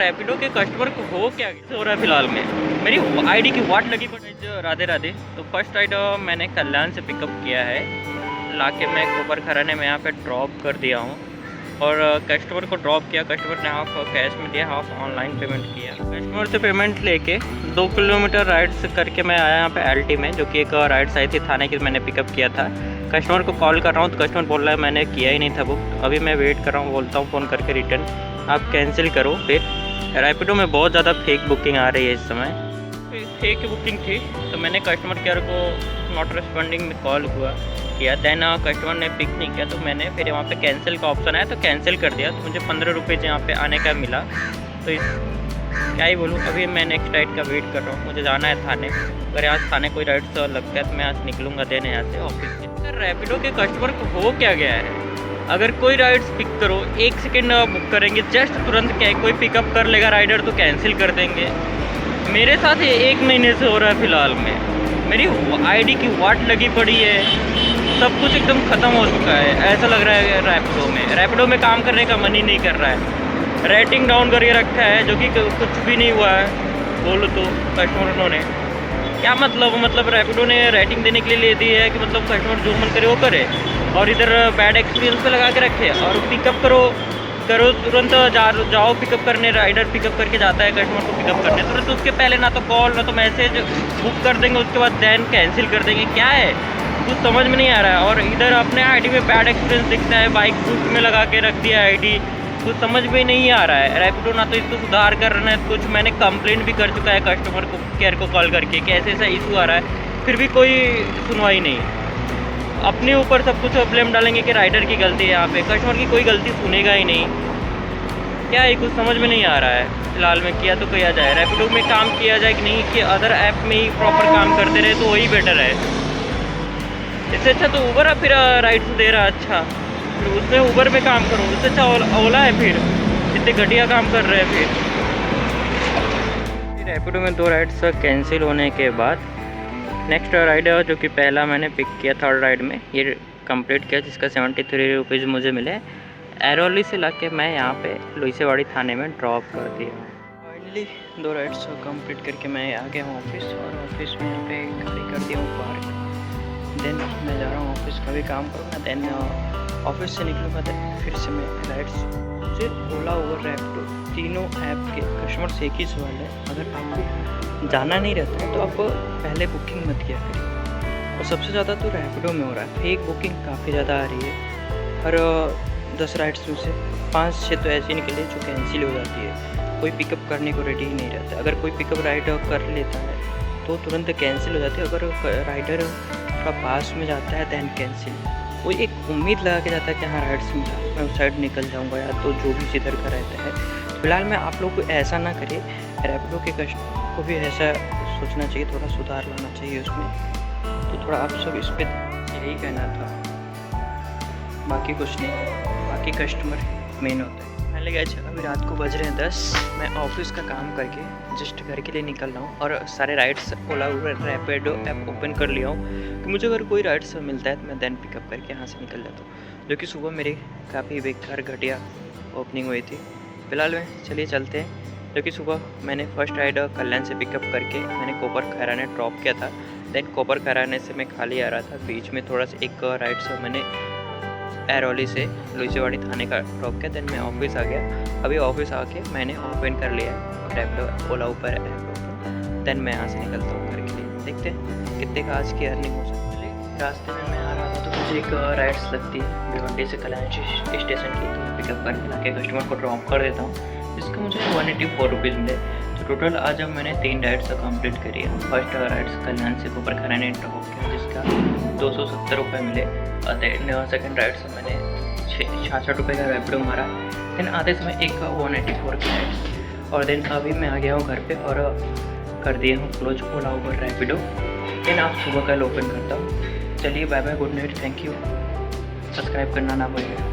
रैपिडो के कस्टमर को हो क्या हो रहा है फिलहाल में, मेरी आईडी की वाट लगी पड़ी। राधे राधे। तो फर्स्ट राइड मैंने कल्याण से पिकअप किया है, लाके मैं कोपर खराने में यहाँ पे ड्रॉप कर दिया हूँ और कस्टमर को ड्रॉप किया। कस्टमर ने हाफ कैश में दिया, हाफ ऑनलाइन पेमेंट किया। कस्टमर से पेमेंट लेके 2 किलोमीटर राइड्स करके मैं आया यहाँ पे एलटी में, जो कि एक राइड्स आई थी थाने की, मैंने पिकअप किया था। कस्टमर को कॉल कर रहा हूँ तो कस्टमर बोल रहा है मैंने किया ही नहीं था बुक। अभी मैं वेट कर रहा हूँ, बोलता हूँ फ़ोन करके रिटर्न आप कैंसिल करो। फिर रैपिडो में बहुत ज़्यादा फेक बुकिंग आ रही है इस समय। फेक बुकिंग थी तो मैंने कस्टमर केयर को नॉट रिस्पॉन्डिंग में कॉल किया। दैन कस्टमर ने पिक नहीं किया तो मैंने फिर वहाँ पे कैंसिल का ऑप्शन आया तो कैंसिल कर दिया। तो मुझे 15 रुपये यहाँ पे आने का मिला। तो क्या ही बोलूँ, अभी मैं नेक्स्ट राइड का वेट कर रहा हूँ। मुझे जाना है थाने। अगर यहाँ थाने कोई राइड लगता है तो मैं आज निकलूँगा देन यहाँ से ऑफिस से। रैपिडो के कस्टमर को हो क्या गया है, अगर कोई राइड्स पिक करो 1 सेकेंड बुक करेंगे, जस्ट तुरंत क्या कोई पिकअप कर लेगा राइडर तो कैंसिल कर देंगे। मेरे साथ ये 1 महीने से हो रहा है फिलहाल में। मेरी आईडी की वाट लगी पड़ी है, सब कुछ एकदम ख़त्म हो चुका है। ऐसा लग रहा है रैपिडो में काम करने का मन ही नहीं कर रहा है। रेटिंग डाउन करके रखा है, जो कि कुछ भी नहीं हुआ है बोलो तो कस्टमरों ने। क्या मतलब रैपिडो ने रेटिंग देने के लिए ले दी है कि मतलब कस्टमर जो मन करे वो करे, और इधर बैड एक्सपीरियंस पे लगा के रखे। और पिकअप करो तुरंत जाओ पिकअप करने, राइडर पिकअप करके जाता है कस्टमर को पिकअप करने, तुरंत उसके पहले ना तो कॉल ना तो मैसेज बुक कर देंगे, उसके बाद दैन कैंसिल कर देंगे। क्या है कुछ समझ में नहीं आ रहा है। और इधर अपने आईडी में बैड एक्सपीरियंस दिखता है, बाइक बूट में लगा के रख दिया आईडी, कुछ समझ में नहीं आ रहा है। रैपिडो ना तो इसको सुधार कर रहा है कुछ। मैंने कंप्लेंट भी कर चुका है कस्टमर को केयर को कॉल करके कि ऐसा इशू आ रहा है, फिर भी कोई सुनवाई नहीं। अपने ऊपर सब कुछ ब्लेम डालेंगे कि राइडर की गलती है। यहाँ पे कस्टमर की कोई गलती सुनेगा ही नहीं। क्या है कुछ समझ में नहीं आ रहा है। फिलहाल में किया तो किया जाए, रैपिडो में काम किया जाए कि नहीं, कि अदर ऐप में ही प्रॉपर काम करते रहे तो वही बेटर है। इससे अच्छा तो उबर फिर राइड्स दे रहा अच्छा, फिर उसमें उबर में काम करो। उससे अच्छा ओला है, फिर इतने घटिया काम कर रहे हैं। फिर रैपिडो में 2 राइड्स कैंसिल होने के बाद नेक्स्ट राइड जो कि पहला मैंने पिक किया, थर्ड राइड में ये कंप्लीट किया, जिसका 73 रुपीज़ मुझे मिले। एरोली से लाके मैं यहाँ पे लुइसेवाड़ी थाने में ड्रॉप कर दिया। फाइनली 2 राइड्स कंप्लीट करके मैं आ गया हूँ ऑफिस, और ऑफिस में यहाँ पे खड़ी कर दिया हूँ पार्क। देन मैं जा रहा हूँ ऑफिस का भी काम करूँगा। देन ऑफिस से निकलूँगा, देन फिर से मैं राइड्स। मुझे ओला उबर रैपिडो तीनों ऐप के कस्टमर से एक ही सवाल है, अगर आपको जाना नहीं रहता है तो आप पहले बुकिंग मत किया करिए। और सबसे ज़्यादा तो रैपिडो में हो रहा है, फेक बुकिंग काफ़ी ज़्यादा आ रही है। हर 10 राइड्स में से 5-6 तो ऐसी निकली जो कैंसिल हो जाती है। कोई पिकअप करने को रेडी ही नहीं रहता। अगर कोई पिकअप राइड कर लेता है तो तुरंत कैंसिल हो जाती है। अगर राइडर थोड़ा पास में जाता है दैन कैंसिल। वो एक उम्मीद लगा के जाता है कि हाँ राइड्स में मैं उस साइड निकल जाऊँगा, या तो जो भी जिधर का रहता है। फिलहाल में आप लोग को ऐसा ना करिए, रैपिडो के कस्टमर को भी ऐसा सोचना चाहिए, थोड़ा सुधार लाना चाहिए उसमें। तो थोड़ा आप सब इस पर यही कहना था, बाकी कुछ नहीं। बाकी कस्टमर मेन होता है। पहले गए अभी रात को बज रहे हैं 10। मैं ऑफिस का काम करके जस्ट घर के लिए निकल रहा हूँ, और सारे राइड्स ओला उबर रैपिडो ऐप ओपन कर लिया हूँ कि मुझे अगर कोई राइड्स मिलता है तो मैं दैन पिकअप करके यहाँ से निकल जाता हूँ। जो कि सुबह मेरी काफ़ी बेकार घटिया ओपनिंग हुई थी। फिलहाल में चलिए चलते हैं। जो कि सुबह मैंने फर्स्ट राइड कल्याण से पिकअप करके मैंने कोपर खैराने ड्रॉप किया था। दैन कोपर खैराने से मैं खाली आ रहा था, बीच में थोड़ा सा एक राइड से मैंने एरोली से लुइसेवाड़ी थाने का ड्रॉप किया। देन मैं ऑफिस आ गया। अभी ऑफिस आके मैंने ओपन कर लिया रैपिडो ओला ऊपर ऐप। देन मैं यहाँ से निकलता हूँ घर के लिए। देखते हैं कितने का आज की अर्निंग हो सकती है। रास्ते में मैं आ रहा था तो मुझे एक राइड्स लगती है भिवंडी से कल्याण स्टेशन की, तो मैं पिकअप करके लाके कस्टमर को ड्रॉप कर देता हूँ, जिसका मुझे 184 रुपीज़ मिले। तो टोटल आज अब मैंने 3 राइड्स कंप्लीट करी है। फर्स्ट राइड्स कल्याण से कोपर खैराने ड्रॉप किया, जिसका 270 रुपये मिले। और देन सेकेंड राइड से मैंने 66 रुपये का रैपिडो मारा। देन आधे समय एक 184 की राइड। और देन अभी मैं आ गया हूँ घर पे और कर दिया हूँ close Ola Uber Rapido. Then आप सुबह कल ओपन करता हूँ। चलिए bye bye, good night, thank you. Subscribe करना ना भूलिए।